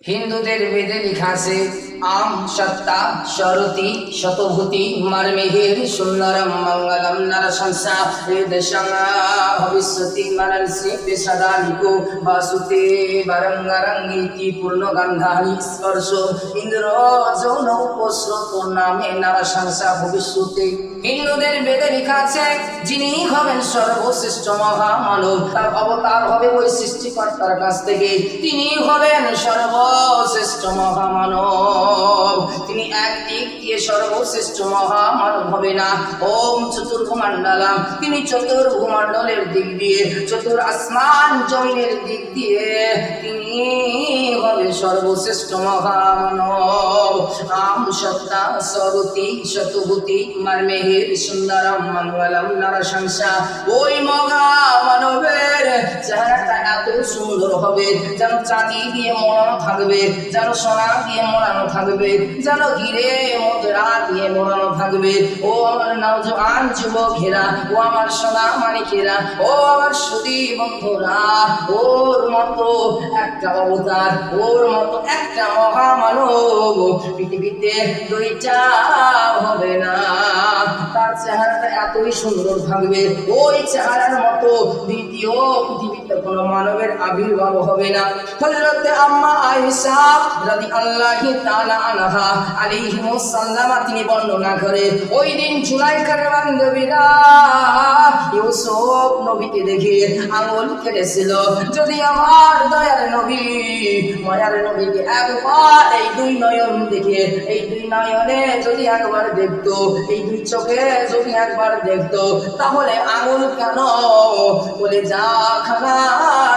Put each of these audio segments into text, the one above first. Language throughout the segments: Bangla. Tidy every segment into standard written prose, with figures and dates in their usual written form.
হিন্দুদের বেদে লেখা আছে আম সত্তা সরতি শতভূতি মারমেহের সুন্দরম মঙ্গলম নরশংসা বেদশং ভবিষ্যতি মনসি বেসদানিকো বাসুতে বরঙ্গরঙ্গীতি পূর্ণগন্ধানি স্পর্শ ইন্দ্র যৌন উপস্রোত নামে নরশংসা ভবিষ্যতে। হিন্দুদের বেদে লেখা আছে যিনি হবেন সর্বশ্রেষ্ঠ মহামানব, তার অবতার হবে ওই সৃষ্টিকর্তার কাছ থেকে। তিনি হবেন সর্বশ্রেষ্ঠ মহামানব। তিনি একদিক দিয়ে সর্বশ্রেষ্ঠ মহামানব হবে না। ওম চতুর্ভুমণ্ডলম, তিনি চতুর্ভুমণ্ডলের দিক দিয়ে, চতুর আসমান জমিনের দিক দিয়ে তিনি হবে সর্বশ্রেষ্ঠ মহামানব। আম সত্তা সরতি শতভূতি মারমেহের সুন্দরম মঙ্গলম নরশংসা। ওই মহামানবের চেহারাটা এত সুন্দর হবে যেন চাঁদি দিয়ে মোড়ানো থাকবে, যেন সোনা দিয়ে মোড়ানো থাকবে, যেন হিরে মুদ্রা দিয়ে মোড়ানো থাকবে। ও আমার নওজোয়ান যুবকেরা, ও আমার সোনা মানিকেরা, ও আমার সুধী বন্ধুরা, ওর মতো একটা অবতার, ওর মতো একটা মহামানব পৃথিবীতে দুইটা হবে না। তার চেহারাটা এতই সুন্দর থাকবে, ওই চেহারার মতো দ্বিতীয় পৃথিবীতে কোনো মানবের আবির্ভাব হবে না। হযরত আম্মা আয়েশা রাদিয়াল্লাহু তাআলা আনহা আলাইহিস সালাম তিনি বর্ণনা করে ওই দিন জুলাইখার বান্ধবীরা ইউসুফ নবীকে দেখে আঙুল কেটেছিল। যদি আমার দয়ার নবী মায়ার নবীকে একবার এই দুই নয়ন দেখে, এই দুই নয়নে যদি একবার দেখতো, এই দুই চোখে যদি একবার দেখতো, তাহলে আঙুল কেন বলে যা খানা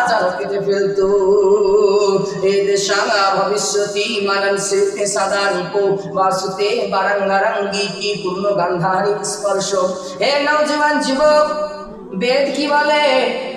যারা কেটে ফেলতো। এই দেশাঙ্গা ভবিষ্যতি মানসে সাদানিকো বাসুতে বারাঙ্গারাঙ্গি কি পূর্ণ গান্ধারী স্পর্শ। হে নওজোয়ান যুবক, বেদ কি বলে?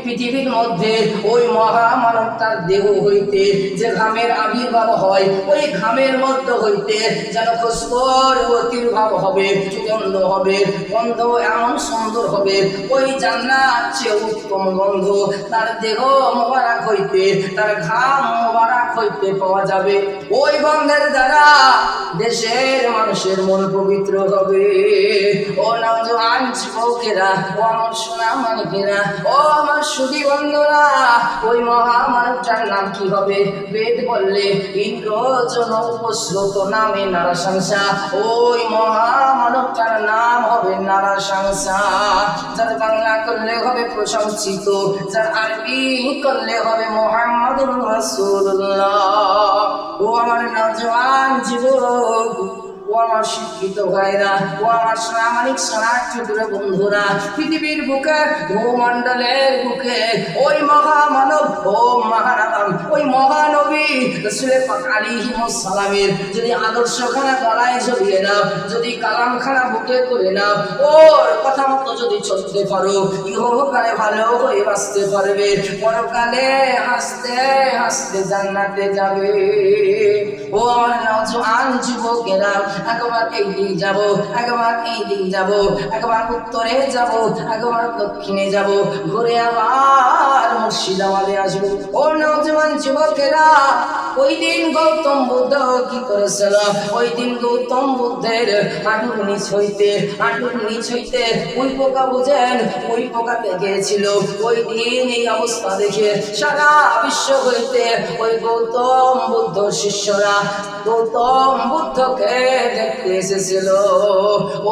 পৃথিবীর মধ্যে ওই মহামানব তার দেহ হইতে যে ঘামের আবির্ভাব হয়, ওই ঘামের মধ্যে হইতে যেন খুশবুর আবির্ভাব হবে, সুগন্ধ হবে, গন্ধ এমন সুন্দর হবে, ওই জান্নাত চেয়ে উত্তম গন্ধ তার দেহ মোবারক হইতে, তার ঘাম মোবারক হইতে পাওয়া যাবে। ওই গন্ধের দ্বারা দেশের মানুষের মন পবিত্র হবে। ও নওজোয়ান যুবকেরা, ও আমার সোনা মানিকেরা, ও আমার সুধী বন্ধুরা, ওই মহামানবটার নাম কি হবে? বেদ বললে ইন্দ্র জন উপস্রোত নামে নরশংসা। ওই মহামানবটার নাম হবে নরশংসা। যার বাংলা করলে হবে প্রশংসিত, যার আরবি করলে হবে মুহাম্মাদুর রাসূলুল্লাহ। ও আমার নওজোয়ান যুবক, ও আমার শিক্ষিত ভাইরা, ও আমার সামানিক সাহায্য বন্ধুরা, পৃথিবীর বুকে ভূমণ্ডলের বুকে ওই মহামানব, ও মহানাম, ওই মহানবী রাসূল পাক আলাইহিস সালামের যদি আদর্শখানা গলায় ঝুলিয়ে নাও, যদি কালামখানা বুকে করে নাও, ওর কথা মতো যদি চলতে পারো, ইহকালে ভালো হয়ে বাঁচতে পারবে, পরকালে হাসতে হাসতে জান্নাতে যাবে। ও আমার নওজোয়ান যুবকেরা, একবার এই দিক যাব, একবার এই দিক যাব, একবার উত্তরে যাব, একবার দক্ষিণে যাব, ঘুরে আবার মুর্শিদাবাদে আসবো। ও নওজোয়ান যুবকেরা, ওই দিন গৌতম বুদ্ধ কি করেছিল? ওই দিন গৌতম বুদ্ধের হাঁটুর নিচ হইতে ওই পোকা বুঝেন, ওই পোকাতে গিয়েছিল। ওই দিন এই অবস্থা দেখে সারা বিশ্ব হইতে ওই গৌতম বুদ্ধ শিষ্যরা গৌতম বুদ্ধকে দেখতে এসেছিল।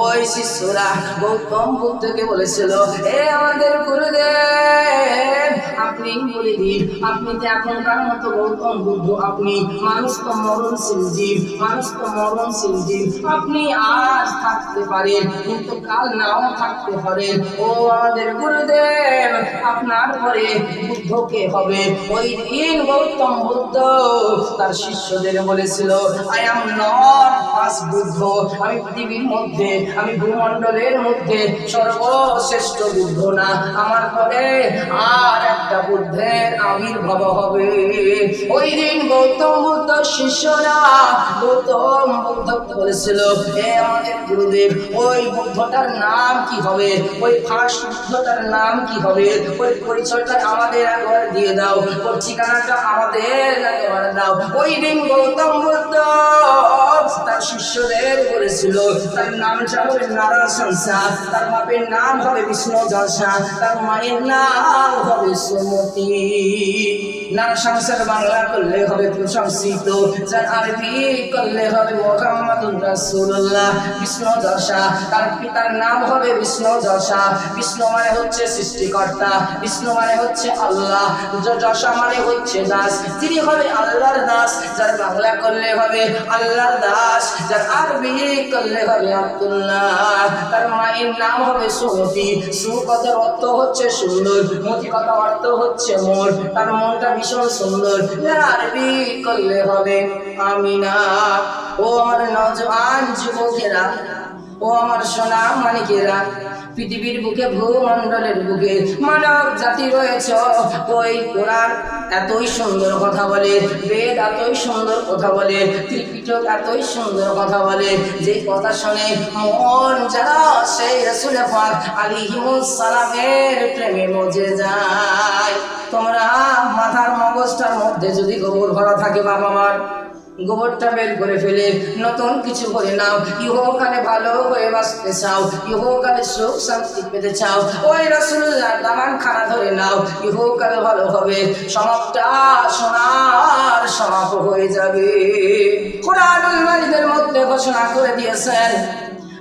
ওই শিষ্যরা গৌতম বুদ্ধকে বলেছিল, হে আমাদের গুরুদেব, আপনি বলে দিন, আপনি তো এখনকার মতো গৌতম বুদ্ধ, আপনি মানুষ তো মরণশীল জীব, মানুষ তো মরণশীল জীব, আপনি আজ থাকতে পারেন কিন্তু কাল নাও থাকতে পারেন। ও আমাদের গুরুদেব, আপনার পরে বুদ্ধকে হবে। ওই দিন গৌতম বুদ্ধ তার শিষ্যদের বলেছিল, I am not first Buddha, আমি পৃথিবীর মধ্যে, আমি ভূমণ্ডলের মধ্যে সর্বশ্রেষ্ঠ বুদ্ধ না, আমার পরে আর একটা বুদ্ধের আবির্ভাব হবে। ওই দিন গৌতম বুদ্ধ শিষ্যরা গৌতম বুদ্ধ বলেছিল, হে আমাদের গুরুদেব, ওই বুদ্ধটার নাম কি হবে, ওই ফার্স্ট বুদ্ধটার নাম কি হবে, ওই পরিচয়টা আমাদের একবার দিয়ে দাও, ওর ঠিকানাটা আমাদের একবার দাও। ওই দিন গৌতম বুদ্ধ তার শিষ্যদের বলেছিল, তার নামটা হবে নারাশংসা, তার বাপের নাম হবে বিষ্ণু জলসা, তার মায়ের নাম হবে সুমতি। নারাশংসার বাংলা করলে হবে প্রশংসিত, যার আরবি করলে হবে মুহাম্মাদুর রাসূলুল্লাহ। বিষ্ণু জলসা, তার পিতার নাম হবে বিষ্ণু জলসা। বিষ্ণু মানে হচ্ছে সৃষ্টিকর্তা, বিষ্ণু মানে হচ্ছে আল্লাহ, যশা মানে হচ্ছে দাস, তিনি হবে আল্লাহর দাস। যার বাংলা করলে হবে আল্লাহর দাস, যার আরবি করলে হবে আব্দুল্লাহ। তার মায়ের নাম হবে সুমতি। সু কথার অর্থ হচ্ছে সুন্দর, মতি কথা অর্থ হচ্ছে মন, তার মনটা ভীষণ সুন্দর। যার আরবি করলে হবে আমিনা। ও আমার নওজোয়ান যুবকেরা, ও আমার সোনা মানিকেরা, পৃথিবীর বুকে ভূমণ্ডলের বুকে মানব জাতি রয়েছে। ওই কোরআন এতই সুন্দর কথা বলে, বেদ এতই সুন্দর কথা বলে, ত্রিপিটক এতই সুন্দর কথা বলে, যে কথা শুনে মন যারা সেই রাসূল পাক আলাইহিস সালামের প্রেমে মজে যায়। তোমরা মাথার মগজটার মধ্যে যদি গোবর ভরা থাকে, বাবা মার গোবরটা বের করে ফেলে নতুন কিছু করে নাও। ইহকালে ভালো হয়ে বাঁচতে চাও, ইহকালে সুখ শান্তি পেতে চাও, ওই রাসূলুল্লাহর দামান খানা ধরে নাও, ইহকালে ভালো হবে। সমাপটা সোনার সমাপ হয়ে যাবে। কোরআনুল মাজিদের মধ্যে ঘোষণা করে দিয়েছেন,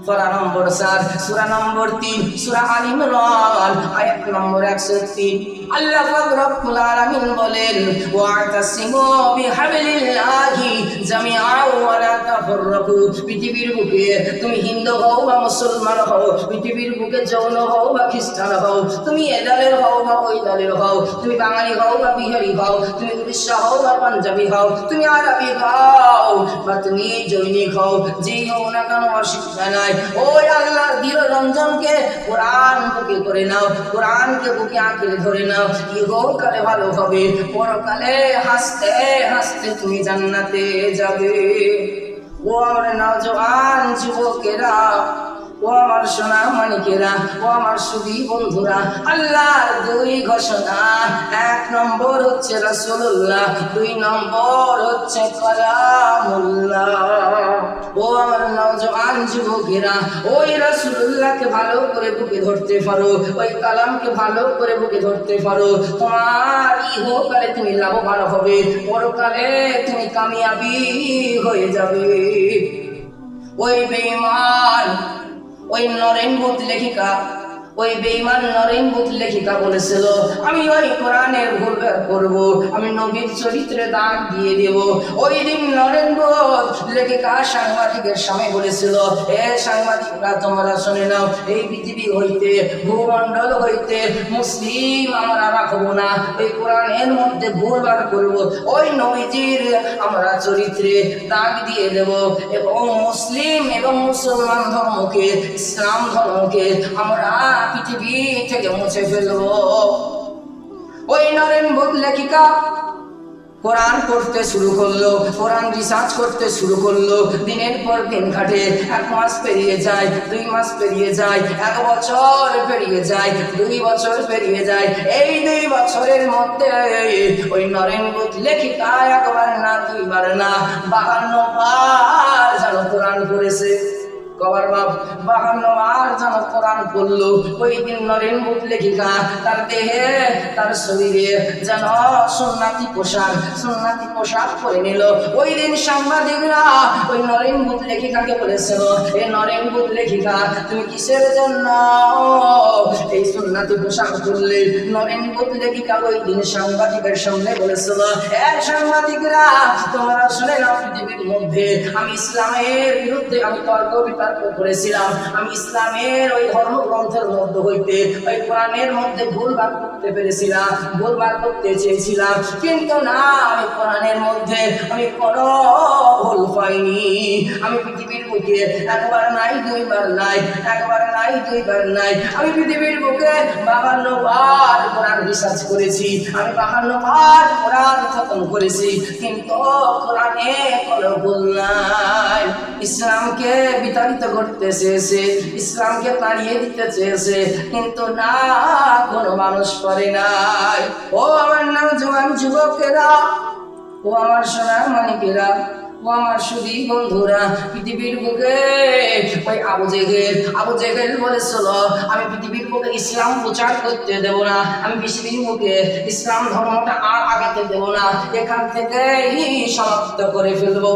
সূরা নম্বর 4, সূরা নম্বর 3, সূরা আল ইমরান আয়াত নম্বর 103। আল্লাহ পাক রব্বুল আলামিন বলেন, ওয়াতাসিমু বিহাবলিল্লাহি জামিআন ওয়া লা তাফাররাকু। পৃথিবীর বুকে তুমি হিন্দু হও বা মুসলমান হও, পৃথিবীর বুকে জৈন হও বা খ্রিস্টান হও, তুমি এ দলের হও বা ওই দলের হও, তুমি বাঙালি হও বা বিহারি হও, তুমি উড়িষ্যা হও বা পাঞ্জাবি হও, তুমি আরবি হও বা তুমি জৈনিক হও, যেই হও না কেন অসুবিধা নাই। ওই আল্লাহর দিল রঞ্জনকে কোরআন বুকে করে নাও, কোরআনকে বুকে আঁকড়ে ধরে নাও, ইহকালে ভালো হবে, পরকালে হাসতে হাসতে তুমি জান্নাতে যাবে। ও আমার নওজোয়ান যুবকেরা, ও আমার সোনা মানিকেরা, ও আমার সুধী বন্ধুরা, আল্লাহর দুই ঘোষণা, 1 নম্বর হচ্ছে রাসূলুল্লাহ, 2 নম্বর হচ্ছে কালামুল্লাহ। ও আমার নওজোয়ান যুবকেরা, ওই রাসূলুল্লাহকে ভালো করে বুকে ধরতে পারো, ওই কালামকে ভালো করে বুকে ধরতে পারো, তোমার ইহকালে তুমি লাভবান হবে, পরকালে তুমি কামিয়াবি হয়ে যাবে। ওই বেঈমান, ওই নরেন বুথ লেখিকা, ওই বেঈমান নরেন বুথ লেখিকা বলেছিল, আমি ওই কোরআনের ভুল বের করব, আমি নবীর চরিত্রে দাগ দিয়ে দেব। ওই দিন নরেন বুথ লেখিকা সাংবাদিকের সামনে বলেছিল, এ সাংবাদিকরা তোমরা শুনে নাও, এই পৃথিবী হইতে ভূমণ্ডল হইতে মুসলিম আমরা রাখবো না, ওই কোরআনের মধ্যে ভুল বার করব, ওই নবীজির আমরা চরিত্রে দাগ দিয়ে দেব, এবং মুসলিম এবং মুসলমান ধর্মকে, ইসলাম ধর্মকে আমরা পৃথিবী থেকে মুছে ফেলবো। ওই নরেন বুথ লেখিকা কোরআন পড়তে শুরু করলো, কোরআন রিসার্চ করতে শুরু করলো, দিনের পর দিন কাটে, 1 মাস পেরিয়ে যায়, 2 মাস পেরিয়ে যায়, 1 বছর পেরিয়ে যায়, 2 বছর পেরিয়ে যায়। এই 2 বছরের মধ্যে ওই নরেন বুথ লেখিকা একবার না 2 বার না 52 বার যেন কোরআন পড়েছে। কবার বাপ 52 বার যেন কোরআন পড়লো। ওই দিন নরেন বুথ লেখিকা তার দেহে, তার শরীরে যেন সুন্নাতি পোশাক পরে নিল। ওই দিন সাংবাদিকরা ওই নরেন বুথ লেখিকাকে বলেছিল, এ নরেন বুথ লেখিকা, তুমি কিসের জন্য এই সুন্নাতি পোশাক পরলে? নরেন বুথ লেখিকা ওই দিন সাংবাদিকের সামনে বলেছিল, এ সাংবাদিকরা, তোমরা শুনে নাও, পৃথিবীর মধ্যে আমি ইসলামের বিরুদ্ধে আমি তর্ক তর্ক করেছিলাম আমি ইসলামের ওই ধর্মগ্রন্থের মধ্যে হইতে ওই কোরআনের মধ্যে ভুল বার করতে পেরেছিলাম, ভুল বার করতে চেয়েছিলাম, কিন্তু না, আমি কোরআনের মধ্যে আমি কোনো ভুল পাইনি। আমি পৃথিবীর বুকে একবার নাই দুইবার নাই, একবার নাই দুইবার নাই, আমি পৃথিবীর বুকে 52 বার কোরআন রিসার্চ করেছি, আমি 52 বার কোরআন খতম করেছি, কিন্তু কোরআনে কোনো ভুল নাই। ইসলামকে বিতাড়িত করতে চেয়েছে, ইসলামকে তাড়িয়ে দিতে চেয়েছে, কিন্তু না, কোনো মানুষ করে নাই। ও আমার নওজোয়ান যুবকেরা, ও আমার সোনার মানিকেরা, ও আমার সুধী বন্ধুরা, পৃথিবীর বুকে ওই আবু জেহেল বলেছিল আমি পৃথিবীর বুকে ইসলাম প্রচার করতে দেব না, আমি পৃথিবীর বুকে ইসলাম ধর্মটা আর আগাতে দেব না, এখান থেকেই সমাপ্ত করে ফেলবো।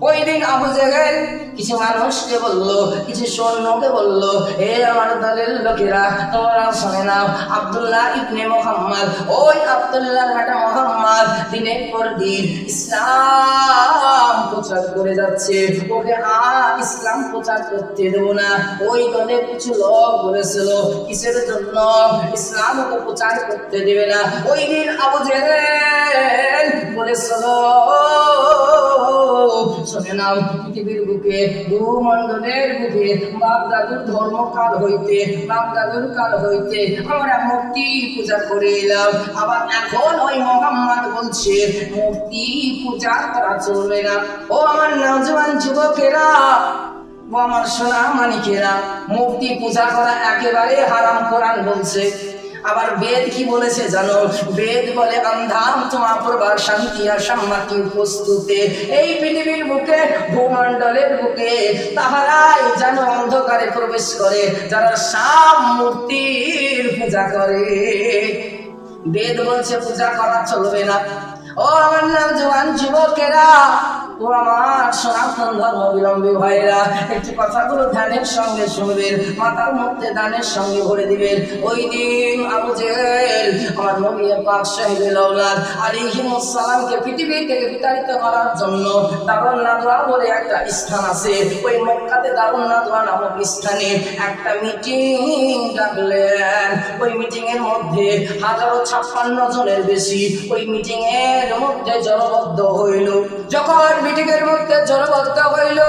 ওই দিন আবু জেহেল কিছু মানুষকে বললো, কিছু সৈন্যকে বললো, এ আমার দলের লোকেরা তোমরা শুনে নাও, আব্দুল্লাহ ইবনে মুহাম্মদ, ওই আব্দুল্লাহর বেটা মুহাম্মদ দিনের পর দিন ইসলাম প্রচার করে যাচ্ছে, ওকে আর ইসলাম প্রচার করতে দেব না। ওই দলের কিছু লোক বলেছিল কিসের জন্য ইসলাম ওকে প্রচার করতে দেবে না। ওই দিন আবু জেহেল বলেছিল শুনে নাও, পৃথিবীর বুকে ভূমণ্ডলের বুকে বাপ দাদুর ধর্মকাল হইতে, বাপ দাদুর কাল হইতে আমরা মূর্তি পূজা করে এলাম, আবার এখন ওই মুহাম্মদ বলছে মূর্তি পূজা করা চলবে না। ও আমার নওজোয়ান যুবকেরা, ও আমার সোনা মানিকেরা, মূর্তি পূজা করা একেবারে হারাম কোরআন বলছে। আবার বেদ কি বলেছে জানো? বেদ বলে অন্ধাম তোমা প্রবার শান্তি সম্মতি প্রস্তুতে, এই পৃথিবীর বুকে ভূমণ্ডলের বুকে তাহারাই যেন অন্ধকারে প্রবেশ করে যারা সাম মূর্তির পূজা করে। বেদ বলছে পূজা করা চলবে না। ও আমার নওজোয়ান যুবকেরা, ও আমার সনাতন ধর্মাবলম্বী ভাইরা, একটি কথাগুলো ধ্যানের সঙ্গে শুনবেন, মাথার মধ্যে দানের সঙ্গে ভরে দিবেন। ওই দিন আবু জেহেল আমার নবী পাক সাহেবুল আওলাদ আলাইহিস সালামকে পৃথিবী থেকে বিতাড়িত করার জন্য দারুন নাদওয়া বলে একটা স্থান আছে, ওই মক্কাতে দারুন নাদওয়া নামক স্থানে একটা মিটিং ডাকলেন। ওই মিটিং এর মধ্যে 1056 জনের বেশি ওই মিটিং এর মধ্যে জড়বদ্ধ হইল। যখন মিটিং এর মধ্যে জড়বদ্ধ হইল,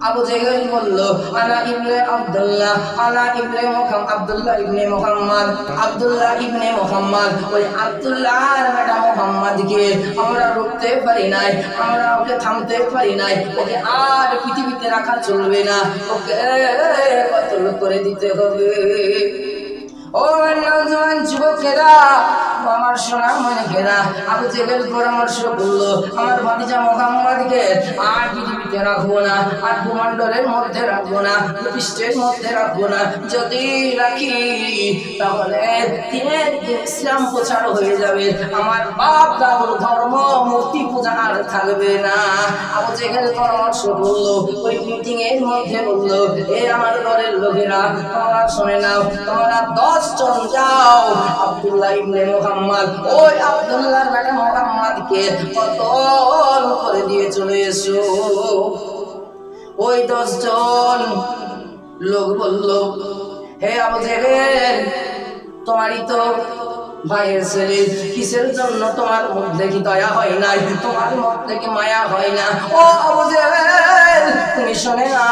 আবু জেহেল বলল আনা ইবনে আব্দুল্লাহ, আনা ইবনে মুহাম্মদ, আব্দুল্লাহ ইবনে মুহাম্মদ, আব্দুল্লাহ ইবনে মুহাম্মদ। ওই আব্দুল্লাহর বেটা মুহাম্মদকে আমরা রুখতে পারি নাই, আমরা ওকে থামতে পারি নাই, ওকে আর পৃথিবীতে রাখা চলবে না, ওকে কতল করে দিতে হবে। ও নওজোয়ান যুবকেরা, আমার সোনা মানিকেরা, আবু জেহেল পরামর্শ করলো আমার ভাতিজা মুহাম্মদকে আর পৃথিবীতে রাখবো না, আর ভূমণ্ডলের মধ্যে রাখবো না, পৃষ্ঠের মধ্যে রাখবো না, যদি রাখি তাহলে ইসলাম প্রচার হয়ে যাবে, আমার বাপ দাদুর ধর্ম মূর্তি পূজা আর থাকবে না। আবু জেহেল পরামর্শ করলো, ওই মিটিং এর মধ্যে বললো এ আমার দলের লোকেরা তোমরা শুনে নাও, তোমরা 10 জন যাও আব্দুল্লাহ ইবনে মুহাম্মদ, ওই আব্দুল্লাহর বেটা মুহাম্মদকে কতল করে দিয়ে চলে এসো। ওই 10 জন লোক বলল হে আবু জেহেল, তোমারই তো ভাইয়ের ছেলে, কিসের জন্য তোমার মধ্যে কি দয়া হয় নাই, তোমার মধ্যে কি মায়া হয় না? ও আবু জেহেল, তুমি শোনে না,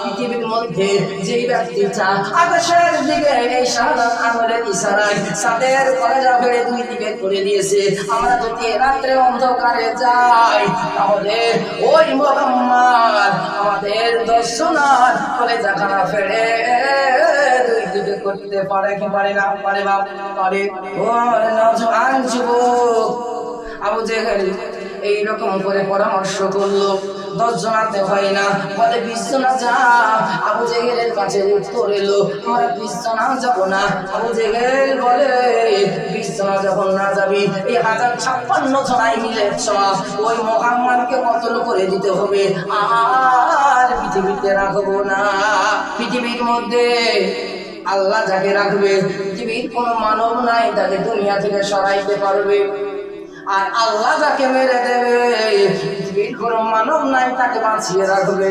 পৃথিবীর মধ্যে যেই ব্যক্তিটা আকাশের দিকে এই শাহাদাত আঙুলের ইশারায় সাদের কলেজা ফেলে 2 দিকে করে দিয়েছে, আমরা যদি রাত্রে অন্ধকারে যাই তাহলে ওই মুহাম্মদ আমাদের দর্শনার কলেজা খানা ফেলে 2 দিকে করতে পারে কি পারে না? পারে বাপ পারে। ও নওজোয়ান যুবক, আবু জেহেল এইরকম করে পরামর্শ করলো। 10 জনাতে হয় না, বলে 20 জনা যা। আবু জেহেলের কাছে উত্তর এলো আমরা 20 জনা যাবো না। আবু জেহেল বলে 20 জনা যখন না যাবি, এই 1056 জনাই মিলে ওই মুহাম্মদকে কতল করে দিতে হবে, আর পৃথিবীতে রাখবো না। পৃথিবীর মধ্যে আল্লাহ যাকে রাখবে, পৃথিবীর কোনো মানব নাই তাকে দুনিয়া থেকে সরাইতে পারবে, আর আল্লাহ যাকে মেরে দেবে, পৃথিবীর পৃথিবীর কোনো মানব নাই তাকে বাঁচিয়ে রাখবে।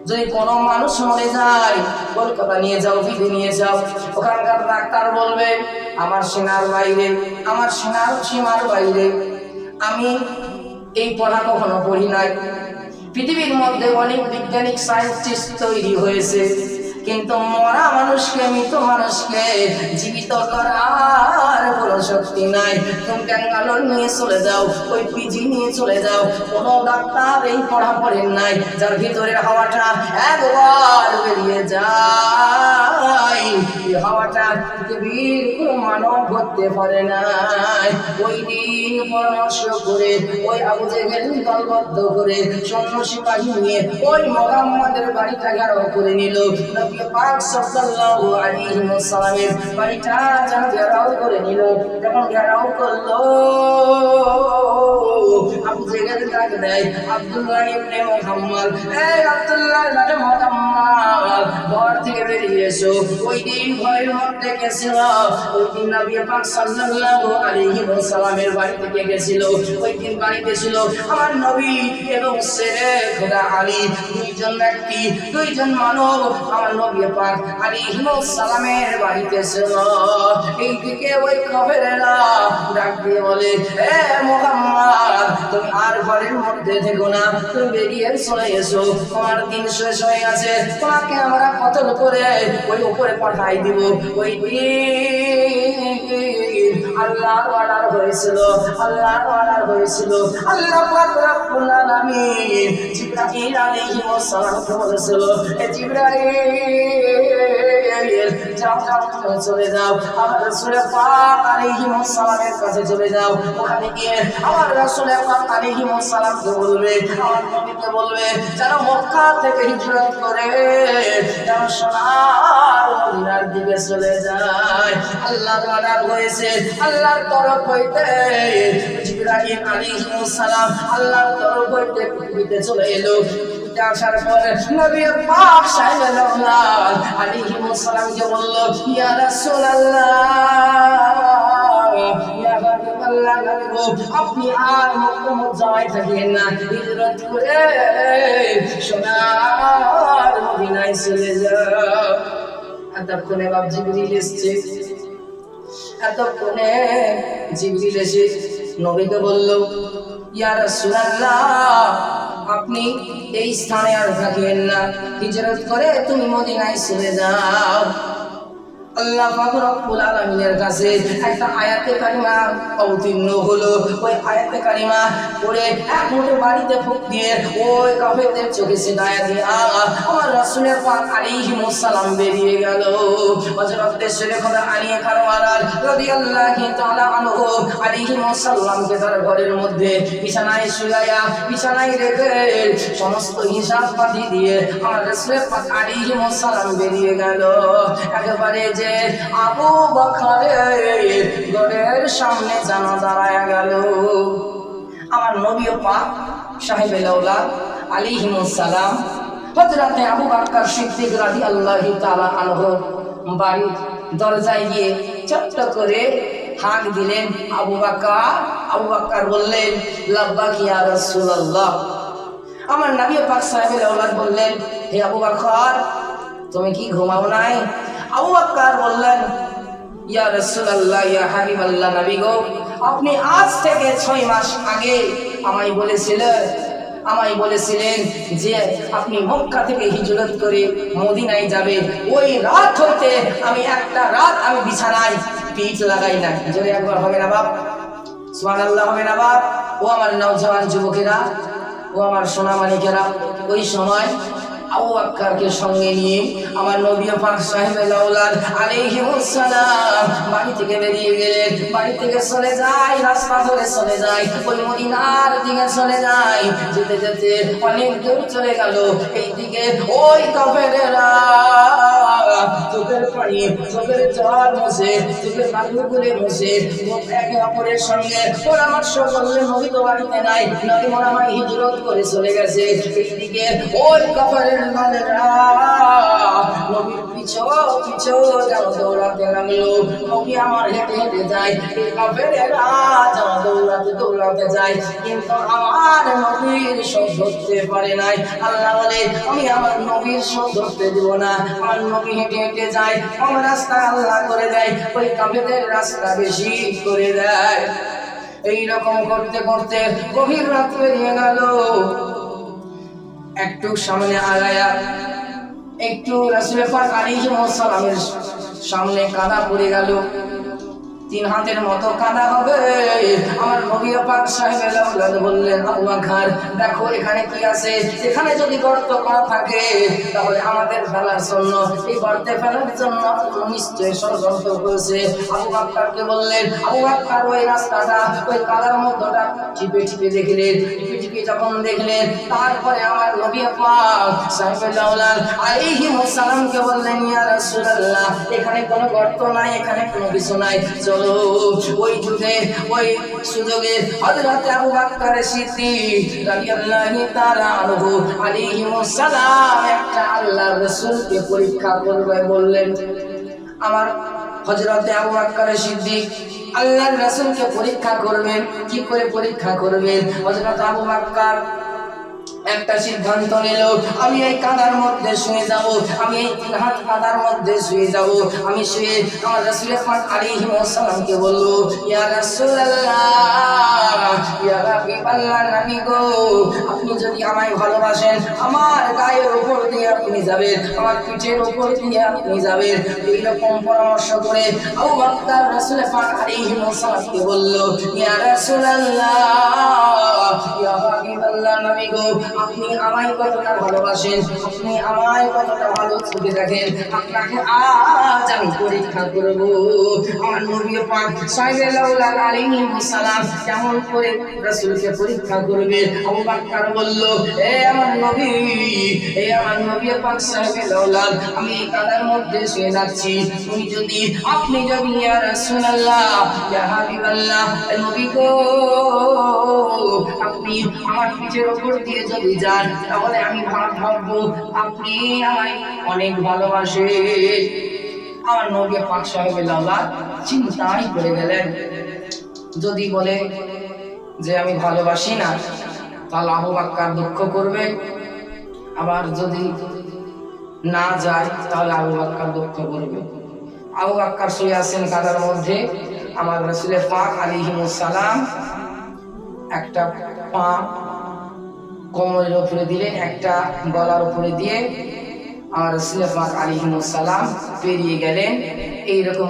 যদি কোনো মানুষ মরে যায়, কলকাতা নিয়ে যাও, বিধি নিয়ে যাও, ওখানকার ডাক্তার বলবে আমার সীমার বাইরে, আমার সীমার বাইরে, আমি এই পড়া কখনো পড়ি নাই। পৃথিবীর মধ্যে অনেক বৈজ্ঞানিক সায়েন্টিস্ট তৈরি হয়েছে, কিন্তু মরা মানুষকে, মৃত মানুষকে জীবিত করার কোনো শক্তি নাই। তুমি ব্যাঙ্গালোর নিয়ে চলে যাও, ওই পিজি নিয়ে চলে যাও, কোনো ডাক্তার এই পড়া পড়েন নাই, যার ভিতরের হাওয়াটা একবার বেরিয়ে যায়, এই হাওয়াটা পৃথিবীর কোনো মানব করতে পারে নাই। ওই দিন পরামর্শ করে ওই আবু জেহেল দলবদ্ধ করে সৈন্য সিপাহী নিয়ে ওই মুহাম্মাদের বাড়িটা ঘেরাও করে নিল। নবী পাক সাল্লাল্লাহু আলাইহি ওয়াসাল্লামের বাড়িটা যেন ঘেরাও করে নিল। যখন ঘেরাও করলো, আবু জেহেল ডাক দেয়, আব্দুল্লাহ ইবনে মুহাম্মদ, এই আব্দুল্লাহ ইবনে মুহাম্মদ, ঘর থেকে বেরিয়ে এসো। ওই দিন ঘরের মধ্যে গেছিল, ওই দিন নবী পাক সাল্লাল্লাহু আলাইহি ওয়াসাল্লামের বাড়ি থেকে গেছিল। ওই দিন বাড়িতে ছিল আমার নবী এবং ছেলে খোদা আলী, দুইজন মানব আমার নবী পাক আলাইহিস সালামের বাড়িতে ছিল। এইদিকে ওই কাফেরেরা ডাক দিয়ে বলে, এ মুহাম্মদ, তুমি আর ঘরের মধ্যে থেকো না, তুমি বেরিয়ে চলে এসো, তোমার দিন শেষ হয়ে গেছে, তোমাকে আমরা কতল করে ওই উপরে পাঠাই দিব। ওই দিন আল্লাহর অর্ডার হয়েছিল, আল্লাহর অর্ডার হয়েছিল। আল্লাহ পাক রব্বুল আলামিন জিবরাইল আলাইহিস সালামকে বলেছিল, এ জিবরাইল, যাও যাও, তুমি চলে যাও, আমার রাসূল পাক আলাইহিস সালামের কাছে চলে যাও। ওখানে গিয়ে আমার রাসূল পাক আলাইহিস সালামকে বলবে, আমার নবীকে বলবে, যেন মক্কা থেকে হিজরত করে যেন সোনার মদিনার দিকে চলে যায়। আল্লাহর অর্ডার হয়েছে, আল্লাহর তরফ হইতে জিবরাইল আলাইহিস সালাম আল্লাহর তরফ হইতে পৃথিবীতে চলে এলো। আসার পরে নবী পাক সাল্লাল্লাহু আলাইহি সাল্লামকে বলল, ইয়া রাসূলুল্লাহ, ইয়া হাবিবাল্লাহ, নবী গো, আপনি আর মক্কা মদিনায় থাকেন না, হিজরত করে সোনার মদিনায় চলে যাও। এতক্ষণে বাপ জিবরিল এসেছে, এতক্ষণে জিবরিল এসে নবীকে বলল, ইয়া রাসূলুল্লাহ, আপনি এই স্থানে আর থাকেন না, হিজরত করে তুমি মদিনায় চলে যাও। আল্লাহ পাক রব্বুল আলামিনের কাছে একটা আয়াতে কারিমা অবতীর্ণ হলো। ওই আয়াতে কারিমা পড়ে এক মুঠো বাড়িতে ফুঁক দিয়ে ওই কাফেরদের চোখে সিনায়া দিয়া আমার রাসূলের পাক আলাইহিস সালাম বেরিয়ে গেল। হযরত শেরে খোদা আলী কারওয়ালার রাদিয়াল্লাহু তাআলা আনহু আলাইহিস সালামকে তার ঘরের মধ্যে বিছানায় শুলায়া, বিছানায় রেখে সমস্ত হিসাব পাতি দিয়ে আমার রাসূলের পাক আলাইহিস সালাম বেরিয়ে গেল। একেবারে আবু বকরের ঘরের সামনে যেন দাঁড়ায় গেল। আমার নবী পাক সাহেবে লাউলাদ আলাইহিস সালাম হযরতে আবু বকর সিদ্দিক রাদিয়াল্লাহু তাআলা আনহু বাড়ির দরজায় গিয়ে ছোট্ট করে হাঁক দিলেন, আবু বকর। আবু বকর বললেন, লাব্বাক ইয়া রাসূলুল্লাহ। আমার নবী পাক সাহেবে লাউলাদ বললেন, হে আবু বকর, তুমি কি ঘুমাও নাই? আবু বকর বললেন, ইয়া রাসূলুল্লাহ, ইয়া হাবিবাল্লাহ, নবী গো, আপনি আজ থেকে 6 মাস আগে আমায় বলেছিলেন যে আপনি মক্কা থেকে হিজরত করে মদিনায় যাবে। ওই রাত হইতে আমি একটা রাত আমি বিছানায় পিঠ লাগাই না। জোরে একবার হবে না বাপ? সুবহানাল্লাহ হবে না বাপ? ও আমার নওজওয়ান যুবকেরা, ও আমার সোনামানিকেরা, ওই সময় আবু বকরকে সঙ্গে নিয়ে আমার নবী পাক সাহেবে লাউলাদ আলাইহিস সালাম বাড়ি থেকে বেরিয়ে গেলেন। বাড়ি থেকে চলে যায়, রাস্তা ধরে চলে যায়, ওই মদিনার দিকে চলে যায়। যেতে যেতে অনেক দূর চলে গেল। এইদিকে ওই কাফেরেরা চোখের পানি, চোখের জল মুছে, চোখের পানিগুলো মুছে একে অপরের সঙ্গে পরামর্শ করলে, নবী তো বাড়িতে নাই, নবী মনে হয় হিজরত করে চলে গেছে। এইদিকে ওই কাফেরের নবীর পিছু পিছু যেন দৌড়াতে লাগলো। নবী আমার হেঁটে হেঁটে যায়, এই কাফেরেরা যেন দৌড়াতে দৌড়াতে যায়, কিন্তু আমার নবীর সব ধরতে পারে নাই। আল্লাহ বলে আমি আমার নবীর শোক ধরতে দেব না। আমার নবী হেঁটে হেঁটে যায়, কম রাস্তা আল্লাহ করে দেয়, ওই কাফেরদের রাস্তা বেশি করে দেয়। এইরকম করতে করতে গভীর রাত পেরিয়ে গেল। একটু সামনে আগায়া একটু রাসূল পাক আলাইহিস সালামের সামনে কাদা পড়ে গেল। 3 হাতের মতো কাদা হবে। আমার নবী পাক সাহেব আওলাদ বললেন, আবু বকর দেখো এখানে কি আছে, এখানে যদি গর্ত করা থাকে তাহলে আমাদের ফেলার জন্য, এই গর্তে ফেলার জন্য নিশ্চয়ই ষড়যন্ত্র করেছে। আবু বকরকে বললেন, আবু বকর ওই রাস্তাটা, ওই কাদার মধ্যটা টিপে টিপে দেখলেন। টিপে টিপে যখন দেখলেন, তারপরে আমার নবী পাক সাহেব আওলাদ আলাইহিস সালামকে বললেন, ইয়া রাসূলুল্লাহ এখানে কোনো গর্ত নাই, এখানে কোনো কিছু নাই, চলো। ওই যুগে ওই সুযোগে হযরত আবু বকর সিদ্দিক রাদিয়াল্লাহু তাআলা আনহু আলাইহিস সালাম একটা আল্লাহর রাসূলকে পরীক্ষা করবে বললেন। আমার হযরত আবু বকর সিদ্দিক আল্লাহর রাসূলকে পরীক্ষা করবেন। কি করে পরীক্ষা করবেন? হযরত আবু বকর একটা সিদ্ধান্ত নিল, আমি এই কাদার মধ্যে শুয়ে যাব, আমি এই 3 হাত কাদার মধ্যে শুয়ে যাব। আমি শুয়ে আমার রাসূল পাক আলাইহিস সালামকে বলল, ইয়া রাসূলুল্লাহ, ইয়া হাবিবাল্লাহ, নবী গো আপনি যদি আমায় ভালোবাসেন আমার গায়ের উপর দিয়ে আপনি যাবেন, আমার পিঠের উপর দিয়ে আপনি যাবেন। এইরকম পরামর্শ করে আবু বকর রাসূল পাক আলাইহিস সালামকে বলল, ইয়া রাসূলুল্লাহ, ইয়া হাবিবাল্লাহ, নবী গো আপনি আমায় কতটা ভালোবাসেন, আপনি আমায় কতটা ভালো চোখে দেখেন, আপনাকে আজ আমি পরীক্ষা করব। আমার নবী পাক সাল্লাল্লাহু আলাইহি ওয়াসাল্লাম কেমন করে রাসূলকে পরীক্ষা করবে? আবু বকর বলল, এ আমার নবী, এ আমার নবী পাক সাল্লাল্লাহু, আমি এই কাদার মধ্যে শুয়ে যাচ্ছি, আপনি যদি ইয়া রাসূলুল্লাহ, ইয়া হাবিবাল্লাহ, নবী গো আপনি আমার পিঠের উপর দিয়ে যদি যান তাহলে আমি ভাববো আপনি আমায় অনেক ভালোবাসেন। আমার নবী পাক সাহেবুল্লাহ চিন্তায় পড়ে গেলেন, যদি বলে যে আমি ভালোবাসি না তাহলে আবু বকর দুঃখ করবে, আবার যদি না যায় তাহলে আবু বকর দুঃখ করবে। আবু বকর শুয়ে আছেন কাদার মধ্যে, আমার রাসূল পাক আলাইহিস সালাম একটা পা কোমরের উপরে দিলেন, একটা গলার উপরে দিয়ে আমার রাসূল পাক আলাইহিস সালাম পেরিয়ে গেলেন। এইরকম